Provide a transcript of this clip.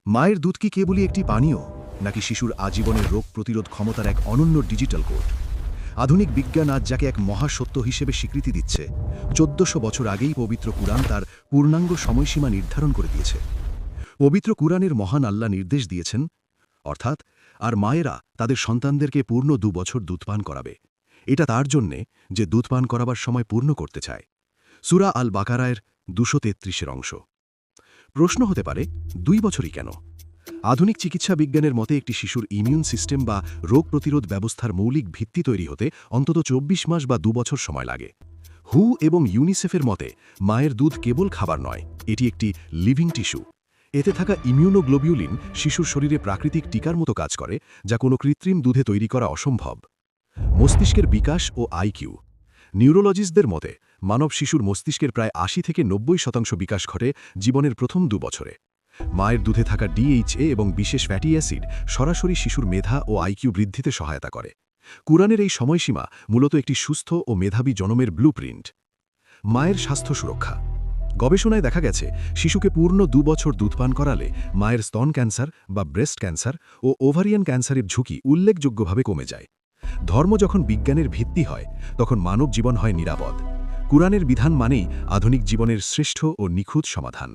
মায়ের দুধ কি কেবলই একটি পানীয়, নাকি শিশুর আজীবনের রোগ প্রতিরোধ ক্ষমতার এক অনন্য ডিজিটাল কোড? আধুনিক বিজ্ঞান আজ যাকে এক মহাসত্য হিসেবে স্বীকৃতি দিচ্ছে, ১৪০০ বছর আগেই পবিত্র কুরআন তার পূর্ণাঙ্গ সময়সীমা নির্ধারণ করে দিয়েছে। পবিত্র কুরআনের মহান আল্লাহ নির্দেশ দিয়েছেন, অর্থাৎ আর মায়েরা তাদের সন্তানদেরকে পূর্ণ ২ বছর দুধপান করাবে। এটা তার জন্যে যে দুধপান করাবার সময় পূর্ণ করতে চায়। সূরা আল বাকারায়ের ২৩৩ অংশ। প্রশ্ন হতে পারে, ২ বছরই কেন? আধুনিক চিকিৎসা বিজ্ঞানের মতে একটি শিশুর ইমিউন সিস্টেম বা রোগ প্রতিরোধ ব্যবস্থার মৌলিক ভিত্তি তৈরি হতে অন্তত ২৪ মাস বা ২ বছর সময় লাগে। হু এবং ইউনিসেফের মতে মায়ের দুধ কেবল খাবার নয়, এটি একটি লিভিং টিস্যু। এতে থাকা ইমিউনোগ্লোবিউলিন শিশুর শরীরে প্রাকৃতিক টিকার মতো কাজ করে, যা কোনো কৃত্রিম দুধে তৈরি করা অসম্ভব। মস্তিষ্কের বিকাশ ও আইকিউ। নিউরোলজিস্টদের মতে মানব শিশুর মস্তিষ্কের প্রায় ৮০ থেকে ৯০% বিকাশ ঘটে জীবনের প্রথম ২ বছরে। মায়ের দুধে থাকা ডিএইচএ এবং বিশেষ ফ্যাটি অ্যাসিড সরাসরি শিশুর মেধা ও আইকিউ বৃদ্ধিতে সহায়তা করে। কুরআনের এই সময়সীমা মূলত একটি সুস্থ ও মেধাবী জনমের ব্লুপ্রিন্ট। মায়ের স্বাস্থ্য সুরক্ষা। গবেষণায় দেখা গেছে, শিশুকে পূর্ণ ২ বছর দুধপান করালে মায়ের স্তন ক্যান্সার বা ব্রেস্ট ক্যান্সার ও ওভারিয়ান ক্যান্সারের ঝুঁকি উল্লেখযোগ্যভাবে কমে যায়। ধর্ম যখন বিজ্ঞানের ভিত্তি হয়, তখন মানব জীবন হয় নিরাপদ। কুরআনের বিধান মানেই আধুনিক জীবনের শ্রেষ্ঠ ও নিখুঁত সমাধান।